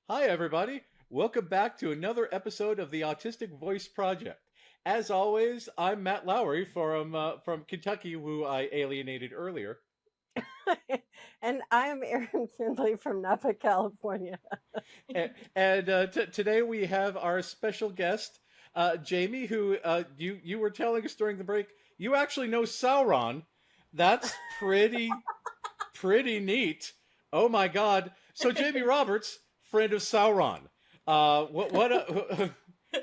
Hi, everybody. Welcome back to another episode of the Autistic Voice Project. As always, I'm Matt Lowry from Kentucky, who I alienated earlier. And I'm Erin Findlay from Napa, California. And today we have our special guest, Jamie, who you were telling us during the break. You actually know Sauron. That's pretty neat. Oh my God! So Jamie Roberts, friend of Sauron. How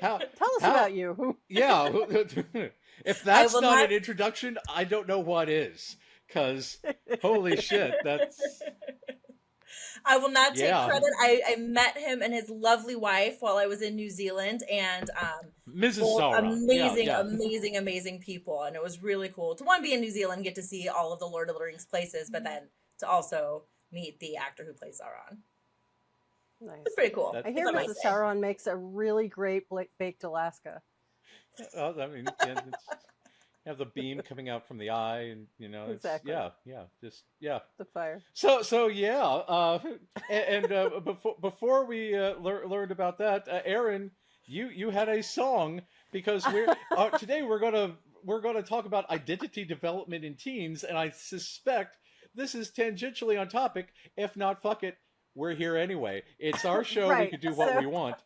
Tell us how about you. yeah. If I that's will not not. an introduction, I don't know what is. Cause holy shit, that's I will not take yeah, credit. I met him and his lovely wife while I was in New Zealand, and Mrs. both Sauron. Yeah, amazing, yeah. amazing, amazing people, and it was really cool to one be in New Zealand, get to see all of the Lord of the Rings places, but then to also meet the actor who plays Sauron. It's Nice. pretty cool. I That's It's hear a nice Mrs. day. Sauron makes a really great baked Alaska. I mean, yeah, it's, you have the beam coming out from the eye, and it's Exactly. just yeah. The fire. So yeah, and before we learned about that, Erin, you had a song because today we're gonna talk about identity development in teens, and I suspect this is tangentially on topic. If not, fuck it, we're here anyway. It's our show. We Right. can do what we want.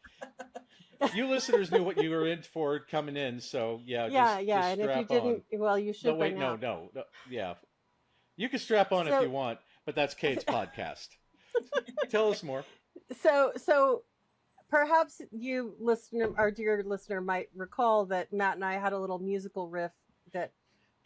You listeners knew what you were in for coming in, so yeah, Yeah. just And if you strap on. didn't, well, you No, should by wait, no, now. no, yeah. You can strap on if So, you want, but that's Kate's podcast. Tell us more. so perhaps you listener, our dear listener, might recall that Matt and I had a little musical riff that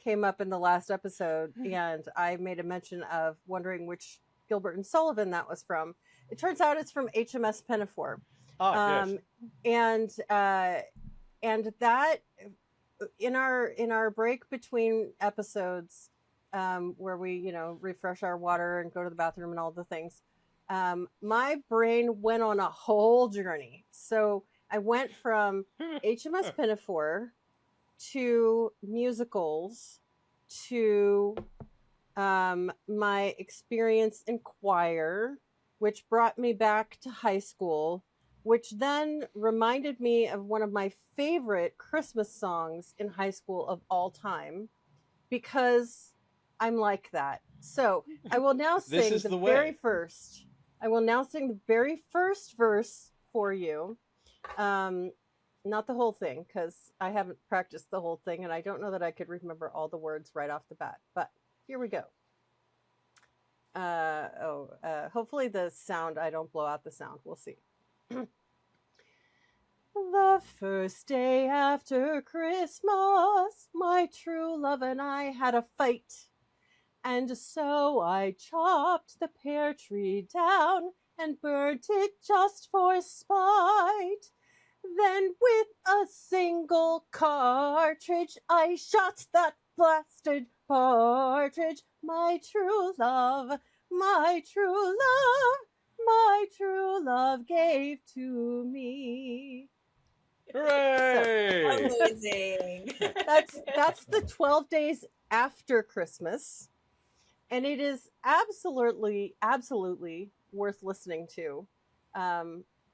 came up in the last episode, and I made a mention of wondering which Gilbert and Sullivan that was from. It turns out it's from HMS Pinafore, Ah, yes. um, and that in our break between episodes, where we refresh our water and go to the bathroom and all the things, my brain went on a whole journey. So I went from HMS Pinafore to musicals to my experience in choir, which brought me back to high school, which then reminded me of one of my favorite Christmas songs in high school of all time, because I'm like that. So I will now This sing is the the very way. first. I will now sing the very first verse for you. Not the whole thing, because I haven't practiced the whole thing, and I don't know that I could remember all the words right off the bat. But here we go. Hopefully the sound, I don't blow out the sound. We'll see. The first day after Christmas, my true love and I had a fight. And so I chopped the pear tree down and burnt it just for spite. Then with a single cartridge, I shot that blasted partridge. My true love, my true love, my true love gave to me. So Hooray! Amazing. that's the 12 days after Christmas, and it is absolutely worth listening to.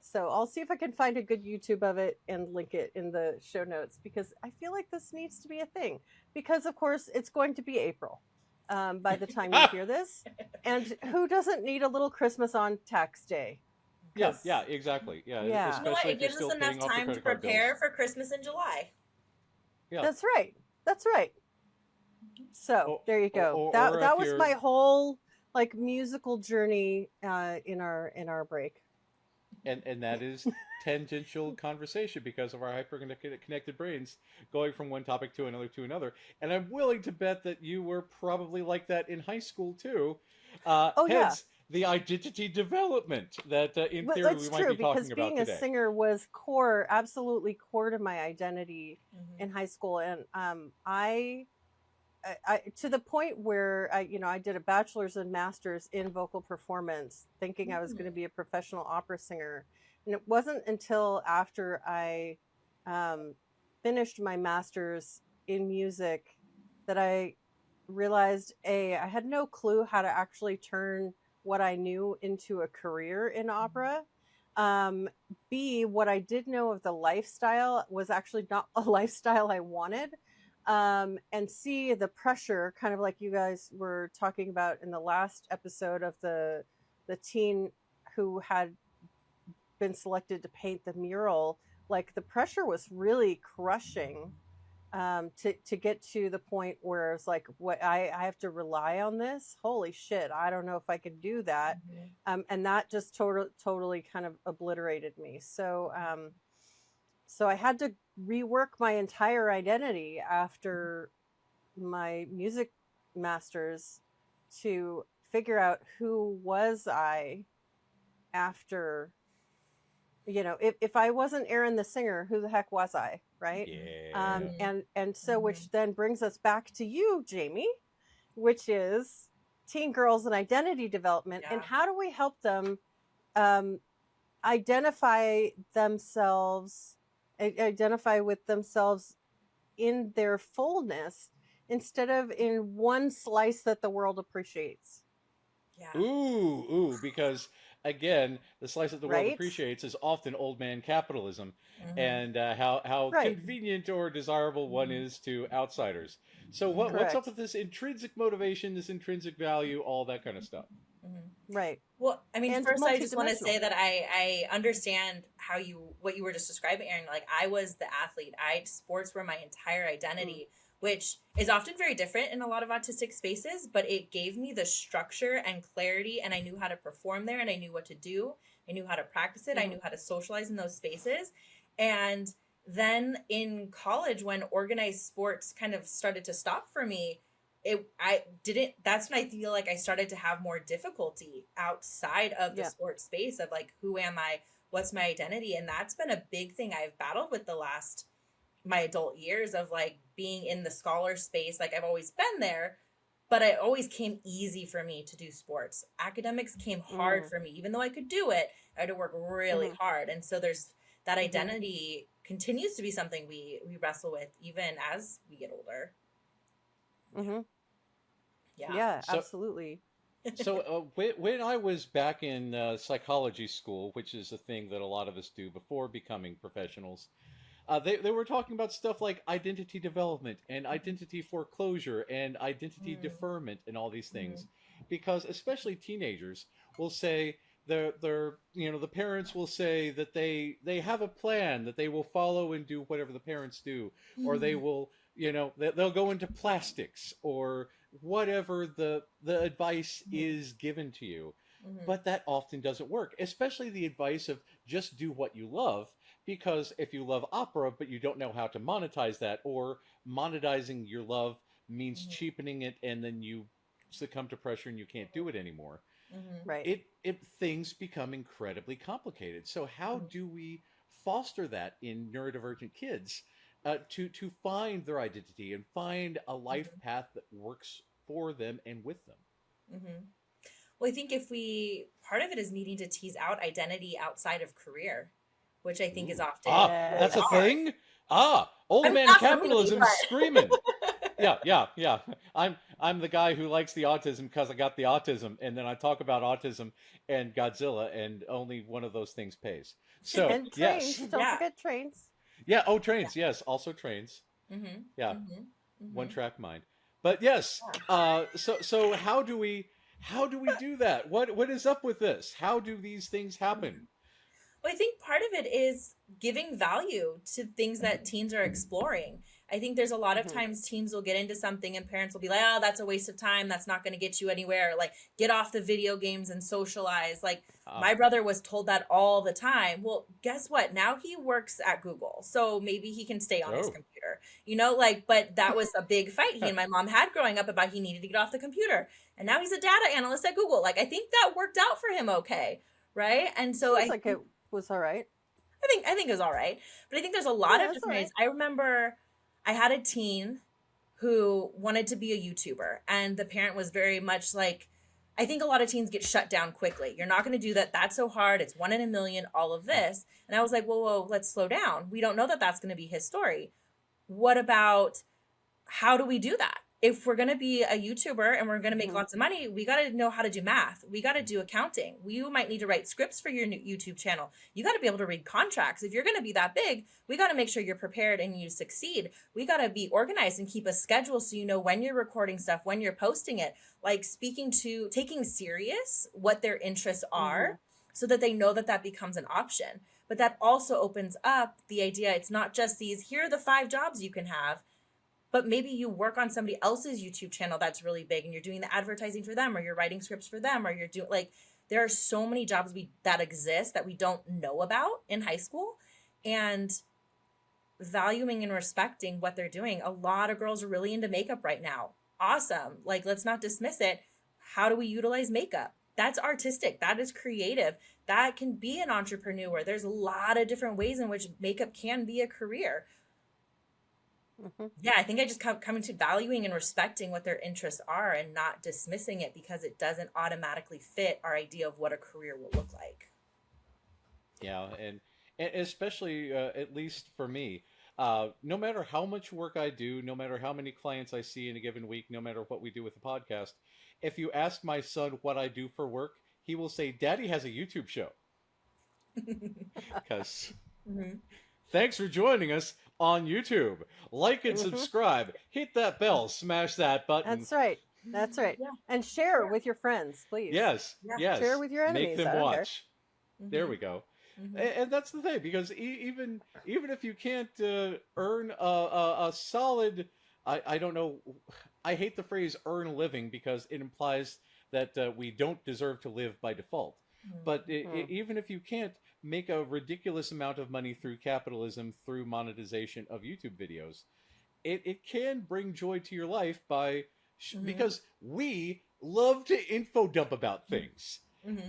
So I'll see if I can find a good YouTube of it and link it in the show notes, because I feel like this needs to be a thing, because of course it's going to be April by the time you hear this, and who doesn't need a little Christmas on tax day? Yeah, exactly. Yeah, Yeah. You know what? especially It if you're gives us still enough paying off the time to credit card bills. prepare for Christmas in July. Yeah. That's right. So Or, there you go. or, that or that if was you're my whole like musical journey in our break. and that is tangential conversation because of our hyper connected brains going from one topic to another. And I'm willing to bet that you were probably like that in high school too. Oh yeah, Hence the identity development that in but theory that's we might true, be because talking about being a today. singer was core, absolutely core to my identity Mhm. in high school, and I to the point where I did a bachelor's and master's in vocal performance, thinking I was going to be a professional opera singer, and it wasn't until after I finished my master's in music that I realized I had no clue how to actually turn what I knew into a career in opera. Um, B, what I did know of the lifestyle was actually not a lifestyle I wanted. And C, the pressure, kind of like you guys were talking about in the last episode of the teen who had been selected to paint the mural. Like the pressure was really crushing, to get to the point where it's like, what, I have to rely on this, holy shit, I don't know if I could do that. And that just totally kind of obliterated me. So I had to rework my entire identity after my music masters to figure out who was I after, if I wasn't Erin the singer, who the heck was I, right? Yeah. And so, which then brings us back to you, Jamie, which is teen girls and identity development, and Yeah. how do we help them um, identify themselves, identify with themselves in their fullness instead of in one slice that the world appreciates, Yeah. Ooh, because again, the slice that the world right? appreciates is often old man capitalism, Mhm. and how Right. convenient or desirable one is to outsiders. So what's up Correct. with this intrinsic motivation, this intrinsic value, all that kind of stuff? Mhm. Right. Well, I mean, And first I just want to say multidimensional. that I understand what you were just describing, Aaron. Like I was the athlete. Sports were my entire identity, which is often very different in a lot of autistic spaces, but it gave me the structure and clarity, and I knew how to perform there, and I knew what to do. I knew how to practice it. I knew how to socialize in those spaces. And then in college, when organized sports kind of started to stop for me, I didn't that's when I feel like I started to have more difficulty outside of the Yeah. sports space of like, who am I, what's my identity? And that's been a big thing I've battled with the last my adult years of like being in the scholar space. Like I've always been there, but it always came easy for me to do sports. Academics came hard for me. Even though I could do it, I had to work really hard. And so there's that identity continues to be something we wrestle with even as we get older. Yeah. Yeah, So absolutely. when I was back in psychology school, which is a thing that a lot of us do before becoming professionals, they were talking about stuff like identity development and identity foreclosure and identity deferment and all these things, because especially teenagers will say they're the parents will say that they have a plan that they will follow and do whatever the parents do, or they will they'll go into plastics or whatever the advice is given to you. But that often doesn't work, especially the advice of just do what you love, because if you love opera but you don't know how to monetize that, or monetizing your love means cheapening it and then you succumb to pressure and you can't do it anymore, Right. it things become incredibly complicated. So how do we foster that in neurodivergent kids, to find their identity and find a life path that works for them and with them? Well, I think part of it is needing to tease out identity outside of career, which I think is Ooh. often Ah, really that's a Yes. hard. thing. Old I mean, man not for me, capitalism screaming. but Yeah. I'm the guy who likes the autism because I got the autism, and then I talk about autism and Godzilla, and only one of those things pays. So And yes, trains. Don't yeah. forget trains. yeah. Oh, trains. Yes, also trains. Mm-hmm. Yeah, Mm-hmm. one Mm-hmm. track mind. But yes. Yeah. So how do we do that? What is up with this? How do these things happen? Well, I think part of it is giving value to things that teens are exploring. I think there's a lot of times teens will get into something and parents will be like, oh, that's a waste of time. That's not going to get you anywhere. Like, get off the video games and socialize. Like, my brother was told that all the time. Well, guess what? Now he works at Google. So maybe he can stay on his computer, but that was a big fight he and my mom had growing up about he needed to get off the computer. And now he's a data analyst at Google. Like, I think that worked out for him okay. Right. And so Seems like it was all right. I think it was all right. But I think there's a lot Yeah, of it's different all ways. I remember I had a teen who wanted to be a YouTuber, and the parent was very much like, I think a lot of teens get shut down quickly. You're not going to do that. That's so hard. It's 1 in a million, all of this. And I was like, whoa, let's slow down. We don't know that that's going to be his story. What about, how do we do that? if we're going to be a YouTuber and we're going to make lots of money, we got to know how to do math. We got to do accounting. You might need to write scripts for your new YouTube channel. You got to be able to read contracts. If you're going to be that big, we got to make sure you're prepared and you succeed. We got to be organized and keep a schedule so you know when you're recording stuff, when you're posting it, like taking serious what their interests are so that they know that that becomes an option. But that also opens up the idea it's not just these, here are the 5 jobs you can have, but maybe you work on somebody else's YouTube channel that's really big and you're doing the advertising for them, or you're writing scripts for them, or you're doing, like, there are so many jobs that exist that we don't know about in high school. And valuing and respecting what they're doing. A lot of girls are really into makeup right now. Awesome. Like, let's not dismiss it. How do we utilize makeup? That's artistic. That is creative. That can be an entrepreneur. There's a lot of different ways in which makeup can be a career. Yeah, I think I just coming to valuing and respecting what their interests are and not dismissing it because it doesn't automatically fit our idea of what a career will look like. Yeah, and especially, at least for me, no matter how much work I do, no matter how many clients I see in a given week, no matter what we do with the podcast, if you ask my son what I do for work, he will say, Daddy has a YouTube show. Because thanks for joining us on YouTube. Like and subscribe. Hit that bell. Smash that button. That's right. That's right. Yeah. And share with your friends, please. Yes. Yeah. Yes. Share with your enemies. Make them I don't care. watch. There we go. And that's the thing, because even if you can't earn a solid, I don't know, I hate the phrase earn a living because it implies that we don't deserve to live by default. But even if you can't make a ridiculous amount of money through capitalism, through monetization of YouTube videos, it can bring joy to your life by because we love to info dump about things.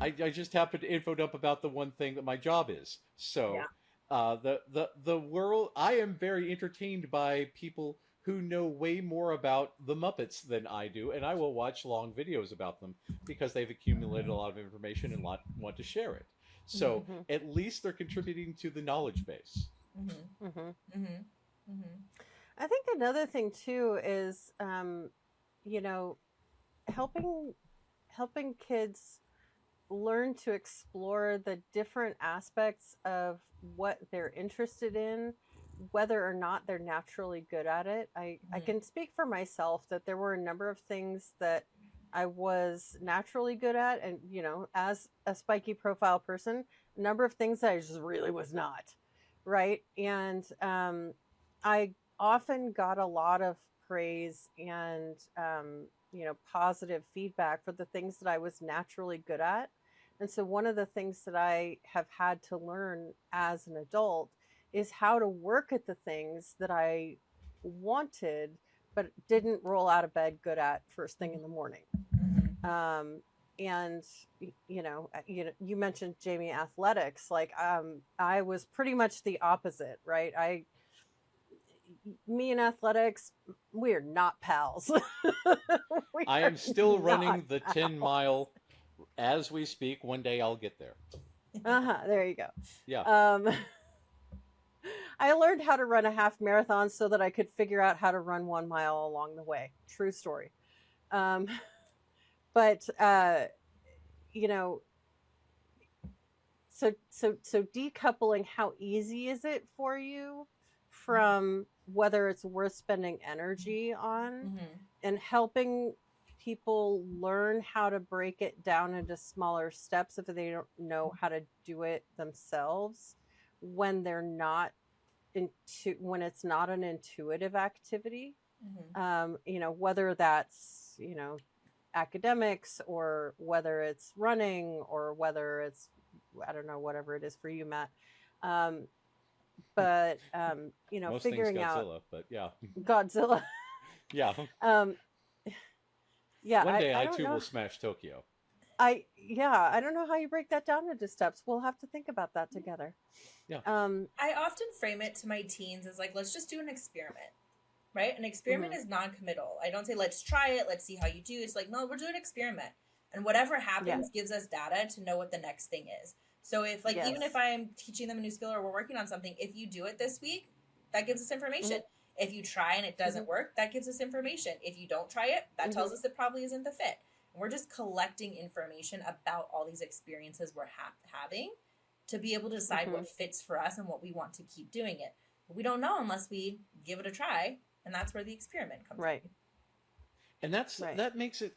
I just happen to info dump about the one thing that my job is. So the world, I am very entertained by people who know way more about the Muppets than I do, and I will watch long videos about them because they've accumulated a lot of information and want to share it. So at least they're contributing to the knowledge base. I think another thing too is, helping kids learn to explore the different aspects of what they're interested in, whether or not they're naturally good at it. I can speak for myself that there were a number of things that I was naturally good at, and as a spiky profile person, a number of things that I just really was not, right? And I often got a lot of praise and positive feedback for the things that I was naturally good at. And so one of the things that I have had to learn as an adult is how to work at the things that I wanted but didn't roll out of bed good at first thing in the morning. And you mentioned, Jamie, athletics. Like, I was pretty much the opposite, right? Me and athletics, we are not pals. I am still running the 10-mile as we speak. One day I'll get there. There you go. Yeah. I learned how to run a half marathon so that I could figure out how to run 1 mile along the way. True story. But so decoupling how easy is it for you from whether it's worth spending energy on, and helping people learn how to break it down into smaller steps if they don't know how to do it themselves when they're not when it's not an intuitive activity. Whether that's academics, or whether it's running, or whether it's, I don't know, whatever it is for you, Matt. But Most figuring things out Godzilla, but yeah. Godzilla. Yeah. Yeah. One day I I don't too know. will smash Tokyo. I don't know how you break that down into steps. We'll have to think about that together. Yeah. I often frame it to my teens as like, let's just do an experiment, right? An experiment is non-committal. I don't say, let's try it, let's see how you do. It's like, no, we're doing an experiment. And whatever happens gives us data to know what the next thing is. So if even if I'm teaching them a new skill or we're working on something, if you do it this week, that gives us information. If you try and it doesn't work, that gives us information. If you don't try it, that tells us it probably isn't the fit. And we're just collecting information about all these experiences we're having to be able to decide what fits for us and what we want to keep doing it. But we don't know unless we give it a try, and that's where the experiment comes Right. in. And that makes it,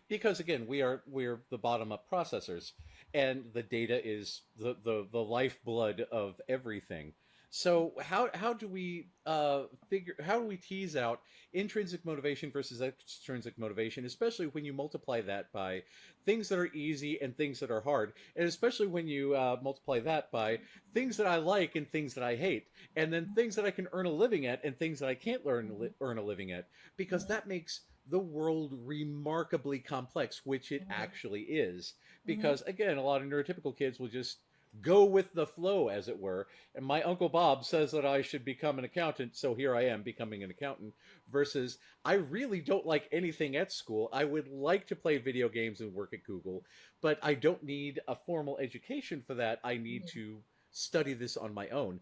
because again, we're the bottom up processors, and the data is the lifeblood of everything. So how do we how do we tease out intrinsic motivation versus extrinsic motivation, especially when you multiply that by things that are easy and things that are hard, and especially when you multiply that by things that I like and things that I hate, and then things that I can earn a living at and things that I can't earn a living at, because that makes the world remarkably complex, which it actually is. Because again, a lot of neurotypical kids will just go with the flow, as it were. And my Uncle Bob says that I should become an accountant, so here I am becoming an accountant, versus I really don't like anything at school. I would like to play video games and work at Google, but I don't need a formal education for that. I need to study this on my own.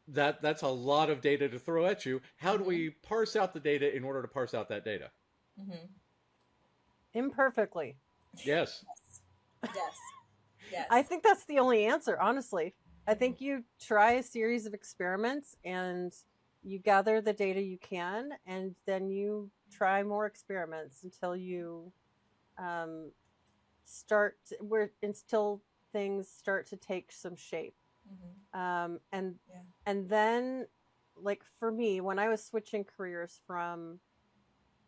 That's a lot of data to throw at you. How do we parse out the data in order to parse out that data? Imperfectly. Yes. Yes. Yes. I think that's the only answer, honestly. I think you try a series of experiments and you gather the data you can, and then you try more experiments until you until things start to take some shape. And then, like for me, when I was switching careers from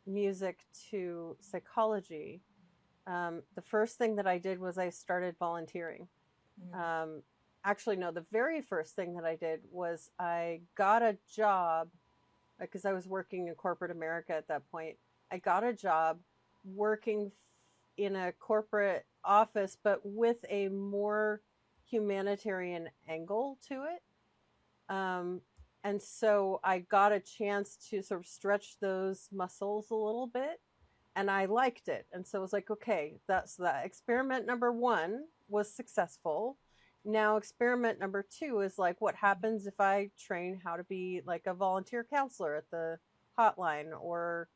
music to psychology, the first thing that I did was I started volunteering. Actually, no, the very first thing that I did was I got a job, because I was working in corporate America at that point. I got a job working in a corporate office, but with a more humanitarian angle to it. And so I got a chance to sort of stretch those muscles a little bit, and I liked it. And so I was like, okay, that's that. Experiment number 1 was successful. Now experiment number 2 is like, what happens if I train how to be like a volunteer counselor at the hotline or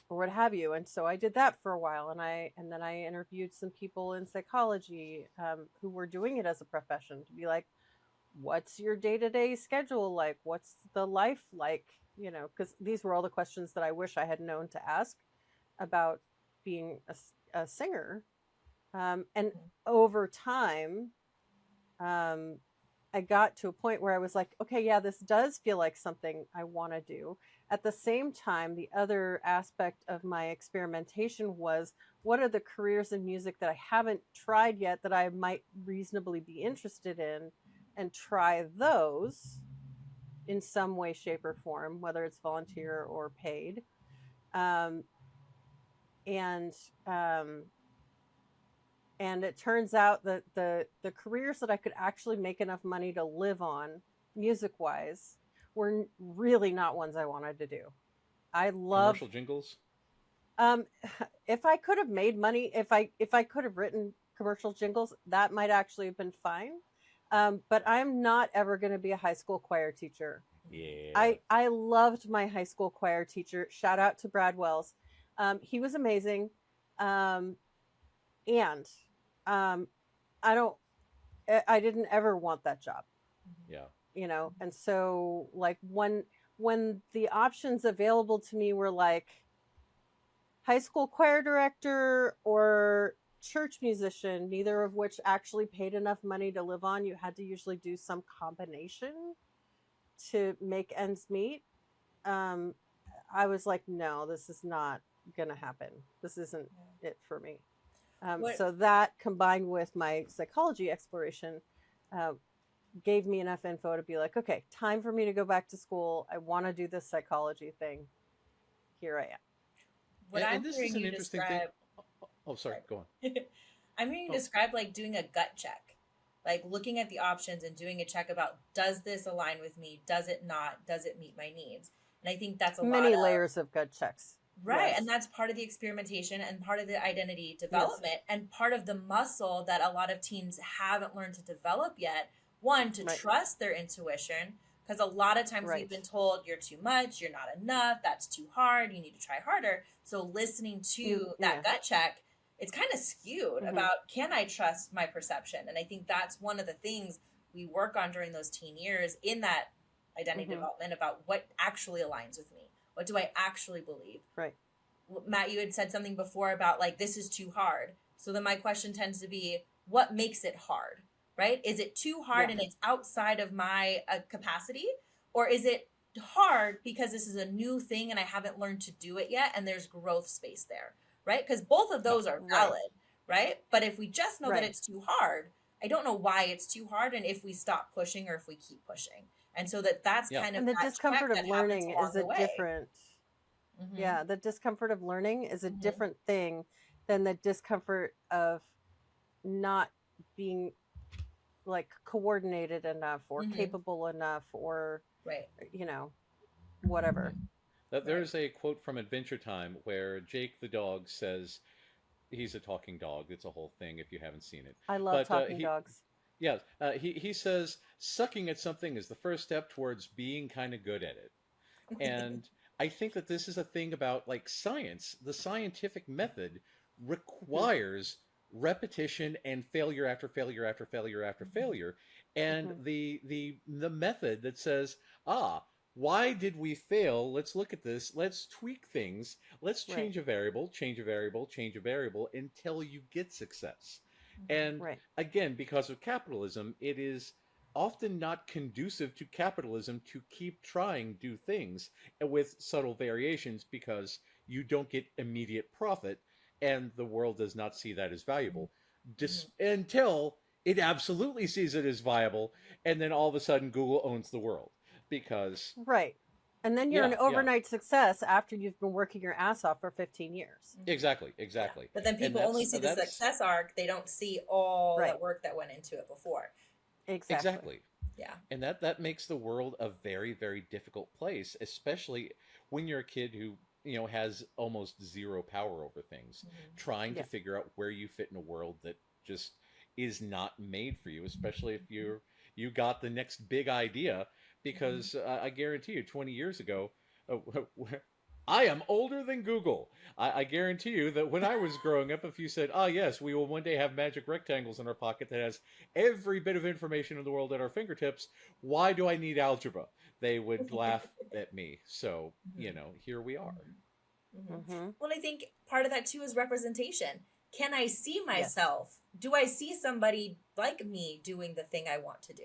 what have you. And so I did that for a while, and then I interviewed some people in psychology who were doing it as a profession, to be like, what's your day-to-day schedule like? What's the life like? You know, because these were all the questions that I wish I had known to ask about being a singer. And over time, I got to a point where I was like, okay, yeah, this does feel like something I want to do. At the same time, the other aspect of my experimentation was, what are the careers in music that I haven't tried yet that I might reasonably be interested in, and try those in some way, shape, or form, whether it's volunteer or paid. And it turns out that the careers that I could actually make enough money to live on, music wise, were really not ones I wanted to do. I love commercial jingles. If I could have made money, if I could have written commercial jingles, that might actually have been fine. But I'm not ever going to be a high school choir teacher. Yeah. I loved my high school choir teacher. Shout out to Brad Wells. He was amazing. And I didn't ever want that job. Yeah. You know, and so like when the options available to me were like high school choir director or church musician, neither of which actually paid enough money to live on. You had to usually do some combination to make ends meet. I was like, no, this is not gonna happen. This isn't it for me. So that, combined with my psychology exploration, gave me enough info to be like, okay, time for me to go back to school. I want to do this psychology thing. Here I am. What and I'm this hearing is an you interesting describe. thing. Oh, sorry. Go on. I'm hearing you describe like doing a gut check, like looking at the options and doing a check about, does this align with me? Does it not? Does it meet my needs? And I think that's many layers of gut checks. Right. Yes. And that's part of the experimentation and part of the identity development and part of the muscle that a lot of teens haven't learned to develop yet. One, to trust their intuition, Because a lot of times Right. we've been told you're too much, you're not enough, that's too hard, you need to try harder. So listening to that gut check, it's kind of skewed about, can I trust my perception? And I think that's one of the things we work on during those teen years in that identity development, about what actually aligns with me. What do I actually believe? Right. Matt, you had said something before about like, this is too hard. So then my question tends to be, what makes it hard, right? Is it too hard and it's outside of my capacity? Or is it hard because this is a new thing and I haven't learned to do it yet and there's growth space there, right? Because both of those are valid, right? But if we just know that it's too hard, I don't know why it's too hard and if we stop pushing or if we keep pushing. And so that's kind of, and the discomfort of learning is a different, Mm-hmm. the discomfort of learning is a different thing than the discomfort of not being like coordinated enough or capable enough or, you know, whatever. There's a quote from Adventure Time where Jake the dog says, he's a talking dog. It's a whole thing if you haven't seen it. I love talking dogs. Yeah, he says, sucking at something is the first step towards being kind of good at it. And I think that this is a thing about like science. The scientific method requires repetition and failure after failure after failure after failure. And the method that says, why did we fail? Let's look at this. Let's tweak things. Let's change a variable, change a variable, change a variable until you get success. And again, because of capitalism, it is often not conducive to capitalism to keep trying new things with subtle variations because you don't get immediate profit and the world does not see that as valuable until it absolutely sees it as viable. And then all of a sudden Google owns the world because... And then you're an overnight success after you've been working your ass off for 15 years. Exactly. But then people only see the success arc. They don't see all that work that went into it before. Exactly. Yeah. And that makes the world a very, very difficult place, especially when you're a kid who, you know, has almost zero power over things, trying to figure out where you fit in a world that just is not made for you, especially if you got the next big idea. Because I guarantee you, 20 years ago, I am older than Google. I guarantee you that when I was growing up, if you said, yes, we will one day have magic rectangles in our pocket that has every bit of information in the world at our fingertips, why do I need algebra? They would laugh at me. So, you know, here we are. Well, I think part of that, too, is representation. Can I see myself? Do I see somebody like me doing the thing I want to do?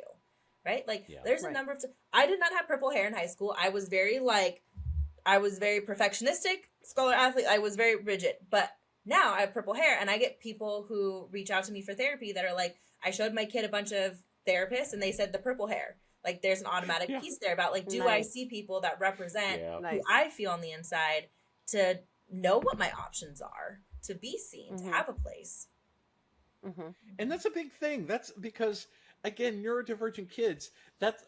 Right? Like, there's a number of... I did not have purple hair in high school. I was very, perfectionistic, scholar athlete. I was very rigid. But now I have purple hair, and I get people who reach out to me for therapy that are like, I showed my kid a bunch of therapists, and they said the purple hair. Like, there's an automatic piece there about, like, do I see people that represent who I feel on the inside to know what my options are, to be seen, to have a place. And that's a big thing. That's because... Again, neurodivergent kids. That's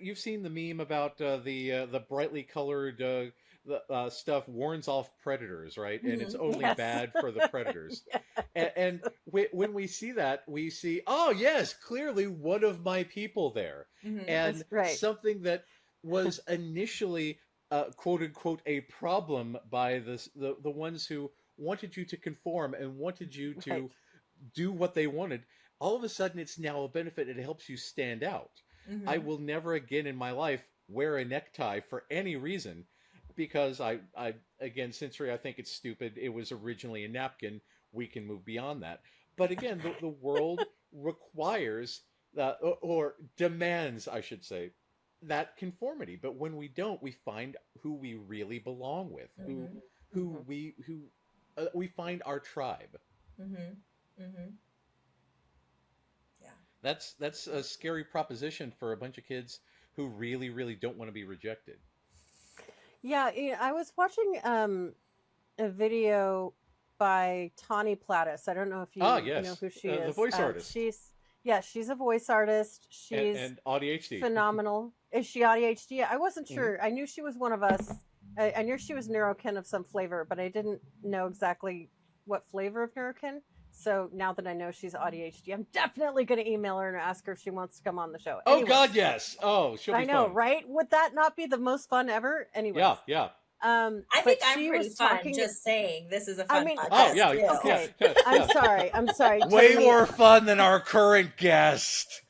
you've seen the meme about the brightly colored stuff warns off predators, right? And it's only bad for the predators. And when we see that, we see, oh yes, clearly one of my people there, and something that was initially quote unquote a problem by the ones who wanted you to conform and wanted you to do what they wanted. All of a sudden, it's now a benefit. It helps you stand out. I will never again in my life wear a necktie for any reason because again, sensory, I think it's stupid. It was originally a napkin. We can move beyond that. But again, the world requires or demands, I should say, that conformity. But when we don't, we find who we really belong with, who we find our tribe. That's a scary proposition for a bunch of kids who really, really don't want to be rejected. Yeah, I was watching a video by Tawny Plattis. I don't know if you know who she is. The voice artist. She's a voice artist. She's and ADHD. Phenomenal. Is she ADHD? I wasn't sure. I knew she was one of us. I knew she was Neurokin of some flavor, but I didn't know exactly what flavor of Neurokin. So now that I know she's ADHD, I'm definitely going to email her and ask her if she wants to come on the show. Oh Anyways, God, yes. Oh, she'll be I know, fun. right? Would that not be the most fun ever? Anyways, Yeah. I but think I'm she pretty was fun. talking. Just saying, this is a I fun mean, podcast. Oh yeah. too. Okay. Yeah. I'm sorry. I'm sorry. Way Jamie. more fun than our current guest.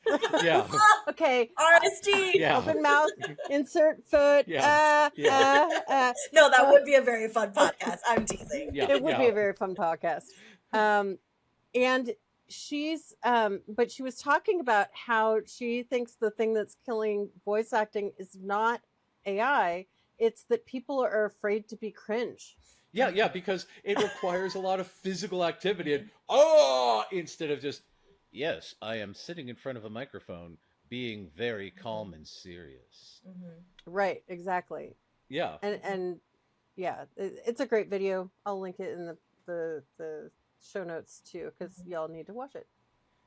Yeah. Okay. Honesty. Yeah. Open mouth. Insert foot. Yeah. No, that would be a very fun podcast. I'm teasing. Yeah. It would be a very fun podcast. And she's but she was talking about how she thinks the thing that's killing voice acting is not AI, it's that people are afraid to be cringe. Yeah, because it requires a lot of physical activity and instead of just, yes, I am sitting in front of a microphone being very calm and serious. Right, exactly. Yeah. And yeah, it's a great video. I'll link it in the show notes too, because y'all need to watch it.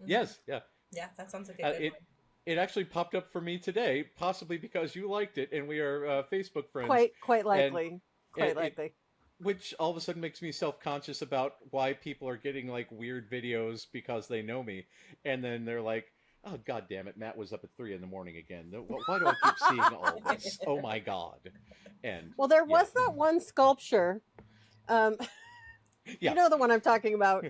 Yes, yeah. Yeah, that sounds like a good one. It actually popped up for me today, possibly because you liked it and we are Facebook friends. Quite likely. and likely. Which all of a sudden makes me self-conscious about why people are getting like weird videos because they know me. And then they're like, oh, God damn it, Matt was up at 3 a.m. again. Why do I keep seeing all this? Oh my God. And Well, there was that one sculpture. You know the one I'm talking about.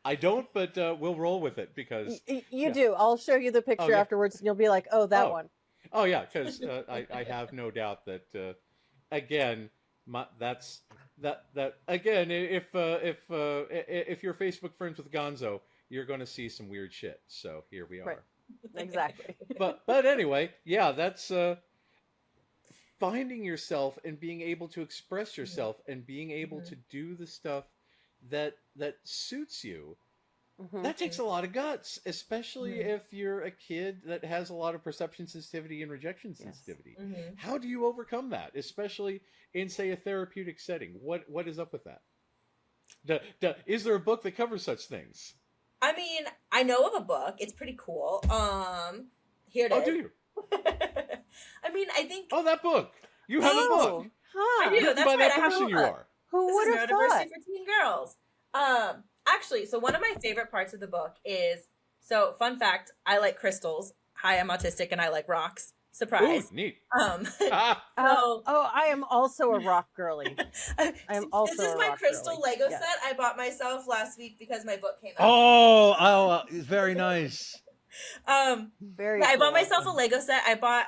I don't, but we'll roll with it because you do. I'll show you the picture afterwards, and you'll be like, "Oh, that one." Oh yeah, because I have no doubt that again, that's again. If you're Facebook friends with Gonzo, you're going to see some weird shit. So here we are. Right. Exactly. But anyway, yeah, that's finding yourself and being able to express yourself and being able to do the stuff that suits you. That takes a lot of guts, especially if you're a kid that has a lot of perception sensitivity and rejection sensitivity. How do you overcome that, especially in, say, a therapeutic setting? What is up with that? Is there a book that covers such things? I mean, I know of a book. It's pretty cool. Here it is. Oh, do you? I mean, I think. Oh, that book. You have a book. Huh. I do. Written That's by right. that I have a person you book. are. Who This would is have Neurodiversity thought? for Teen Girls. Actually, so one of my favorite parts of the book is, so fun fact, I like crystals. Hi, I'm autistic and I like rocks. Surprise. Ooh, neat. I am also a rock girly. I am also. This is a my rock crystal girly. Lego Yes. set I bought myself last week because my book came out. Oh, it's very nice. Very. Yeah, I bought cool. myself a Lego set. I bought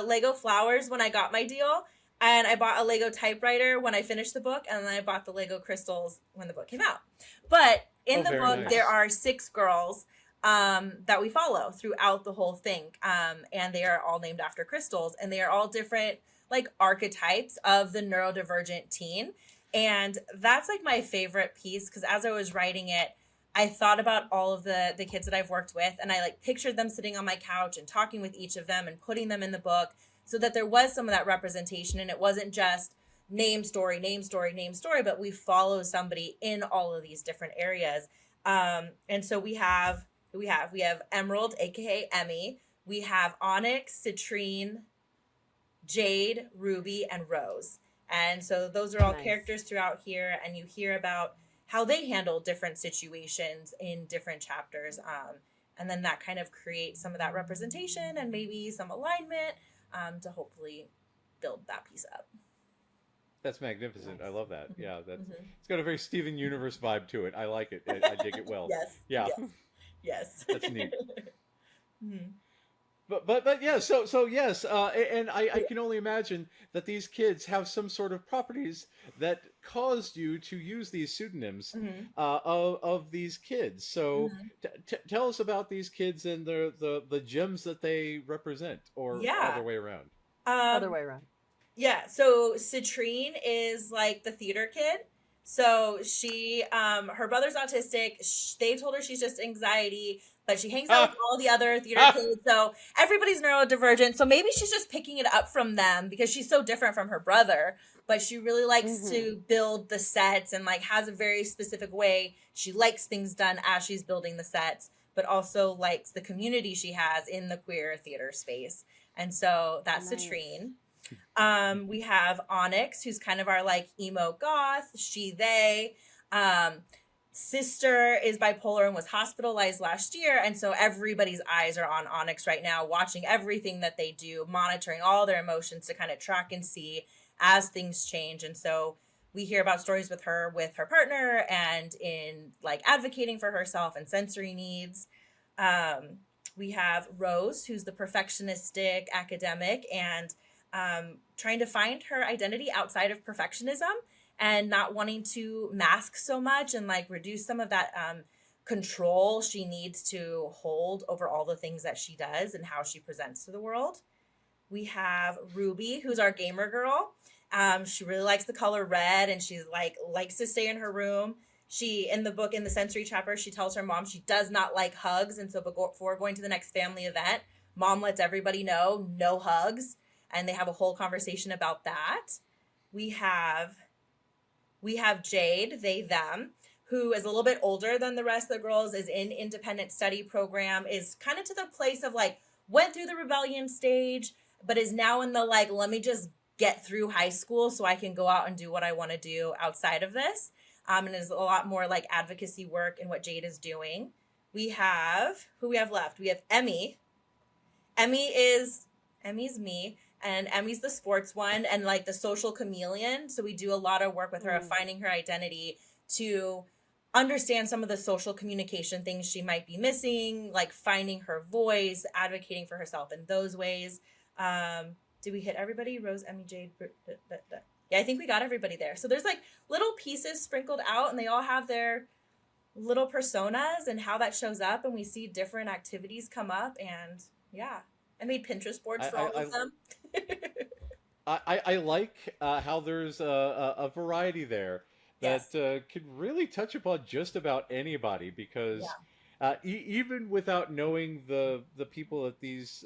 Lego flowers when I got my deal. And I bought a Lego typewriter when I finished the book. And then I bought the Lego crystals when the book came out. But in the book, nice. there are 6 girls that we follow throughout the whole thing. And they are all named after crystals. And they are all different like archetypes of the neurodivergent teen. And that's like my favorite piece. Because as I was writing it, I thought about all of the kids that I've worked with. And I like pictured them sitting on my couch and talking with each of them and putting them in the book, so that there was some of that representation and it wasn't just name, story, but we follow somebody in all of these different areas. And so we have Emerald, aka Emmy. We have Onyx, Citrine, Jade, Ruby, and Rose. And so those are all characters throughout here, and you hear about how they handle different situations in different chapters. And then that kind of creates some of that representation and maybe some alignment. To hopefully build that piece up. That's magnificent. I love that. Yeah, that's it's got a very Steven Universe vibe to it. I like it. I dig it well. Yes. Yeah. Yes. That's neat. But yeah. So yes. And I can only imagine that these kids have some sort of properties that caused you to use these pseudonyms of these kids. So tell us about these kids and the gems that they represent, or other way around. Other way around. Yeah. So Citrine is like the theater kid. So she, her brother's autistic. They told her she's just anxiety, but she hangs out with all the other theater kids. So everybody's neurodivergent. So maybe she's just picking it up from them because she's so different from her brother. But she really likes to build the sets and like has a very specific way. She likes things done as she's building the sets, but also likes the community she has in the queer theater space. And so that's Citrine. We have Onyx, who's kind of our like emo goth, she, they. sister is bipolar and was hospitalized last year. And so everybody's eyes are on Onyx right now, watching everything that they do, monitoring all their emotions to kind of track and see as things change. And so we hear about stories with her partner, and in like advocating for herself and sensory needs. We have Rose, who's the perfectionistic academic, and trying to find her identity outside of perfectionism and not wanting to mask so much and like reduce some of that control she needs to hold over all the things that she does and how she presents to the world. We have Ruby, who's our gamer girl. She really likes the color red, and she's like likes to stay in her room. She, in the book, in the sensory chapter, she tells her mom she does not like hugs. And so before going to the next family event, mom lets everybody know no hugs. And they have a whole conversation about that. We have Jade, they, them, who is a little bit older than the rest of the girls, is in independent study program, is kind of to the place of like, went through the rebellion stage, but is now in the like, let me just get through high school so I can go out and do what I want to do outside of this. And there's a lot more like advocacy work in what Jade is doing. We have, who we have left? We have Emmy. Emmy's me, and Emmy's the sports one and like the social chameleon. So we do a lot of work with her of finding her identity to understand some of the social communication things she might be missing, like finding her voice, advocating for herself in those ways. Did we hit everybody? Rose, Emmy, Jade. Yeah, I think we got everybody there. So there's like little pieces sprinkled out, and they all have their little personas and how that shows up. And we see different activities come up. And yeah, I made Pinterest boards for all of them. I like how there's a variety there that Yes. can really touch upon just about anybody, because even without knowing the people that these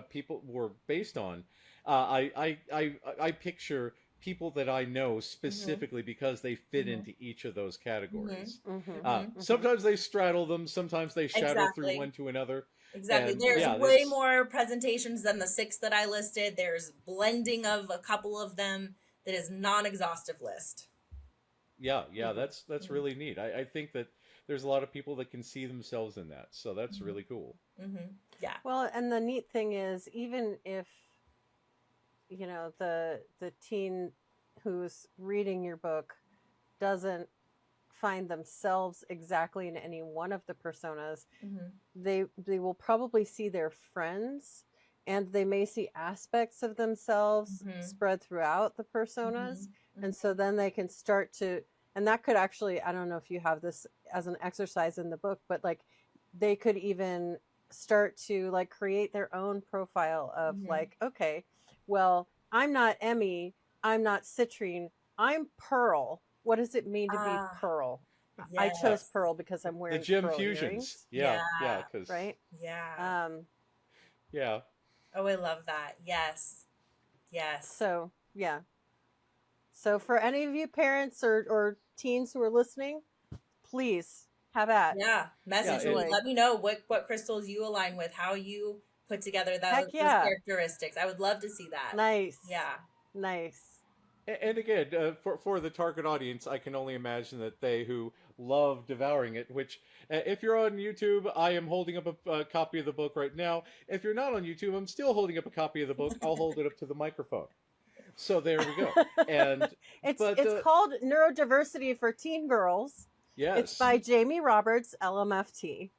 people were based on, I picture people that I know specifically because they fit into each of those categories. Sometimes they straddle them, sometimes they shadow through one to another. Exactly. And There's yeah, way that's more presentations than the 6 that I listed. There's blending of a couple of them that is non-exhaustive list. that's really neat. I think that there's a lot of people that can see themselves in that, so that's really cool. Yeah. Well, and the neat thing is, even if the teen who's reading your book doesn't find themselves exactly in any one of the personas, they will probably see their friends, and they may see aspects of themselves spread throughout the personas. And so then they can start to, and that could actually, I don't know if you have this as an exercise in the book, but like they could even start to like create their own profile of like, okay, well, I'm not Emmy, I'm not Citrine, I'm Pearl. What does it mean to be Pearl? I chose Pearl because I'm The wearing gem pearl fusions, earrings. yeah, Yeah. because Right? Yeah. yeah. Oh, I love that. Yes. Yes. So, yeah. So for any of you parents or teens who are listening, please have at. Yeah. Message me. Enjoy. Let me know what crystals you align with, how you put together Heck those yeah. characteristics. I would love to see that. Nice. Yeah. Nice. And again, for the target audience, I can only imagine that they who love devouring it, which, if you're on YouTube, I am holding up a copy of the book right now. If you're not on YouTube, I'm still holding up a copy of the book. I'll hold it up to the microphone. So there we go. And it's called Neurodiversity for Teen Girls. yes, It's by Jamie Roberts, LMFT.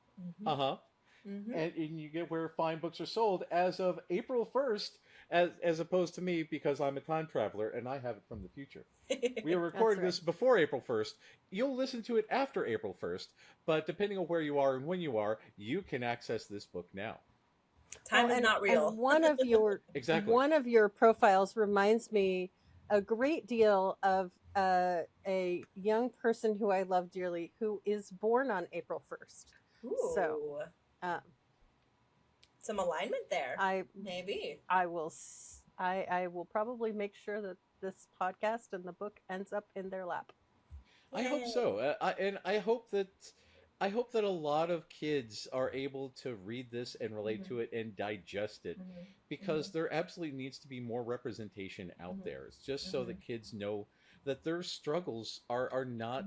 And you get where fine books are sold as of April 1st, as opposed to me, because I'm a time traveler and I have it from the future. We are recording this before April 1st. You'll listen to it after April 1st, but depending on where you are and when you are, you can access this book now. Time is not real. And one of your one of your profiles reminds me a great deal of a young person who I love dearly, who is born on April 1st. Ooh. So some alignment there. Maybe I will probably make sure that this podcast and the book ends up in their lap. I hope so. I hope that a lot of kids are able to read this and relate to it and digest it, because there absolutely needs to be more representation out there. It's just so that kids know that their struggles are not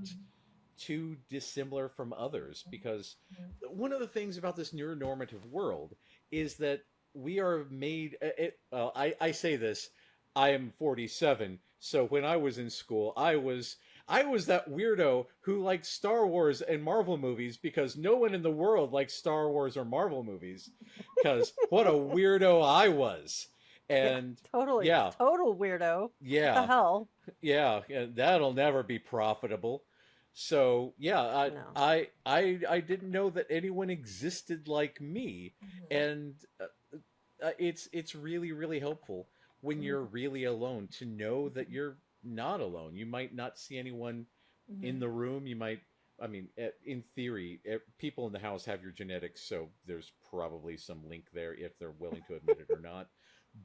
too dissimilar from others, because Mhm. one of the things about this neuronormative world is that we are made I say this, I am 47, so when I was in school, I was that weirdo who liked Star Wars and Marvel movies because no one in the world liked Star Wars or Marvel movies, because what a weirdo I was. Yeah, And totally, yeah, total weirdo. What the yeah, hell? yeah, that'll never be profitable. So yeah, No. I didn't know that anyone existed like me, Mhm. and it's really really helpful when Mhm. you're really alone to know that you're not alone. You might not see anyone in Mhm. the room. You might, I mean, in theory, people in the house have your genetics, so there's probably some link there if they're willing to admit it or not.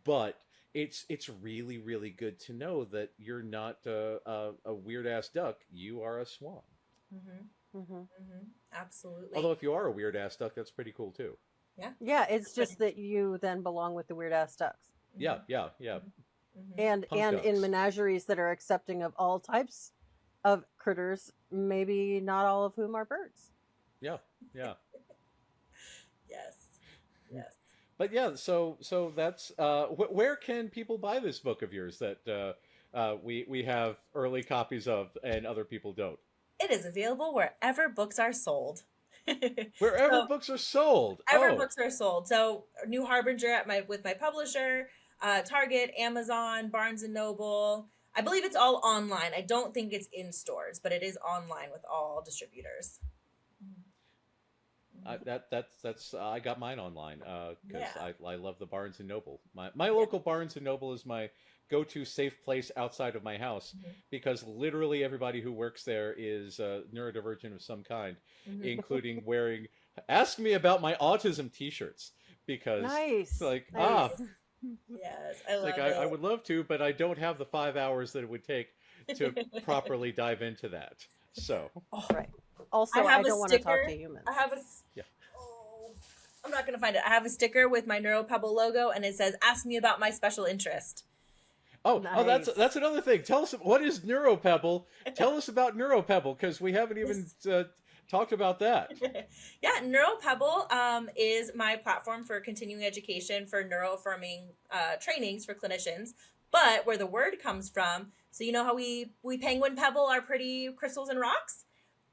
But it's really really good to know that you're not a weird ass duck. You are a swan. Mhm. Hmm. Mhm. Absolutely. Although if you are a weird ass duck, that's pretty cool too. Yeah. Yeah, it's Everybody. just that you then belong with the weird ass ducks, Yeah, Mhm. yeah, yeah. Mhm. Mhm. Punk and in ducks. menageries that are accepting of all types of critters, maybe not all of whom are birds. Yeah, yeah. Yes. Yes. But yeah, so that's where can people buy this book of yours that we have early copies of and other people don't? It is available wherever books are sold. Wherever So books are sold. ever Oh, books are sold. So New Harbinger at my with my publisher, Target, Amazon, Barnes and Noble. I believe it's all online. I don't think it's in stores, but it is online with all distributors. Mhm. that's I got mine online because Yeah. I love the Barnes and Noble. My Yeah. local Barnes and Noble is my go-to safe place outside of my house Mhm. because literally everybody who works there is neurodivergent of some kind, Mhm. including wearing "Ask Me About My Autism" T-shirts because it's Nice, like nice. Yes, I it's like love I would love to, but I don't have the 5 hours that it would take to it. properly dive into that. So Oh, Right. I Also, I have a don't want to talk sticker. to humans. I have yeah. oh, I'm not gonna find it. I have a sticker with my NeuroPebble logo, and it says, "Ask me about my special interest." Oh, Nice. that's another thing. Tell us what is NeuroPebble. Tell us about NeuroPebble because we haven't even Yes. talked about that. Yeah, NeuroPebble is my platform for continuing education for neuroaffirming trainings for clinicians. But where the word comes from, so you know how we penguin pebble our pretty crystals and rocks?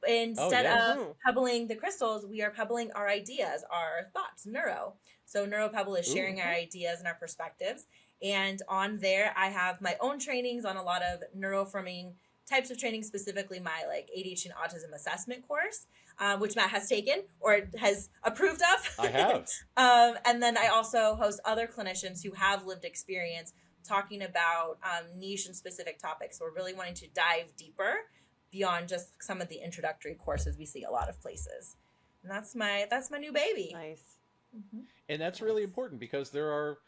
Oh Instead yes. of Mm-hmm. pebbling the crystals, we are pebbling our ideas, our thoughts, neuro. So NeuroPebble is Ooh. sharing our ideas and our perspectives. And on there, I have my own trainings on a lot of neuroaffirming types of training, specifically my like ADHD and autism assessment course, which Matt has taken or has approved I of. have. And then I also host other clinicians who have lived experience talking about niche and specific topics. So we're really wanting to dive deeper beyond just some of the introductory courses we see a lot of places. And that's my new baby. Nice. Mhm. And that's really Nice. important because there are,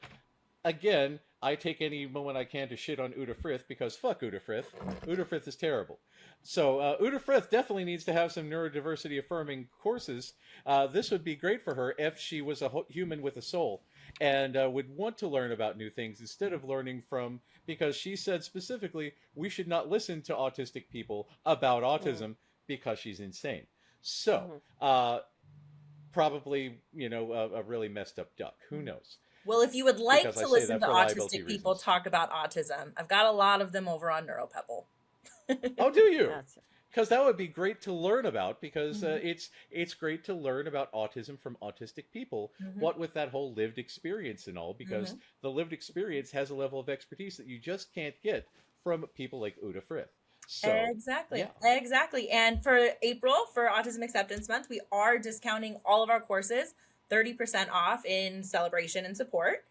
again, I take any moment I can to shit on Uda Frith because fuck Uda Frith. Uda Frith is terrible. So Uda Frith definitely needs to have some neurodiversity affirming courses. This would be great for her if she was a human with a soul and would want to learn about new things instead of learning from, because she said specifically we should not listen to autistic people about Mm-hmm. autism because she's insane. So Mm-hmm. probably, a really messed up duck. Who knows? Well, if you would like Because I to say listen that to for liability autistic people reasons. talk about autism, I've got a lot of them over on NeuroPebble. Oh, do you? Gotcha. Because that would be great to learn about. Because Mhm. it's great to learn about autism from autistic people. Mhm. What with that whole lived experience and all. Because Mhm. the lived experience has a level of expertise that you just can't get from people like Uda Frith. So Exactly. yeah. Exactly. And for April, for Autism Acceptance Month, we are discounting all of our courses 30% off in celebration and support.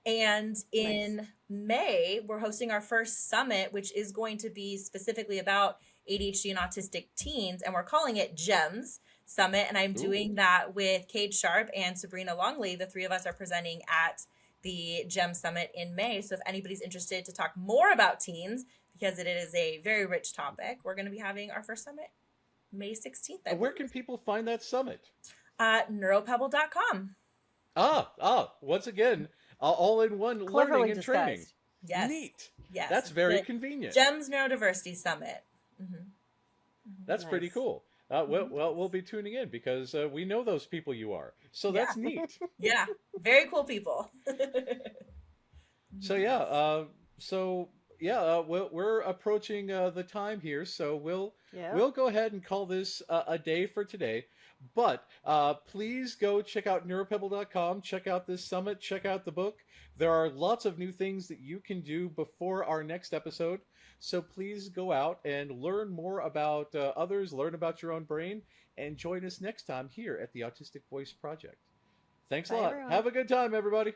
And Nice. in May, we're hosting our first summit, which is going to be specifically about ADHD and autistic teens. And we're calling it GEMS Summit. And I'm Ooh. doing that with Cade Sharp and Sabrina Longley. The three of us are presenting at the GEMS Summit in May. So if anybody's interested to talk more about teens, because it is a very rich topic, we're going to be having our first summit May 16th, I Where believe. can people find that summit? Neuropebble.com. Once again, all in one learning Cleverly and training. disguised. Yes. Neat. Yes. That's very The convenient. GEMS Neurodiversity Summit. Mm-hmm. That's pretty Nice. cool. We'll be tuning in because we know those people you are. So Yeah. that's neat. Yeah, very cool people. So yeah, we're approaching the time here, so Yep. we'll go ahead and call this a day for today. But please go check out neuropebble.com, check out this summit, check out the book. There are lots of new things that you can do before our next episode. So please go out and learn more about others, learn about your own brain, and join us next time here at the Autistic Voice Project. Thanks a Bye, lot. everyone. Have a good time, everybody.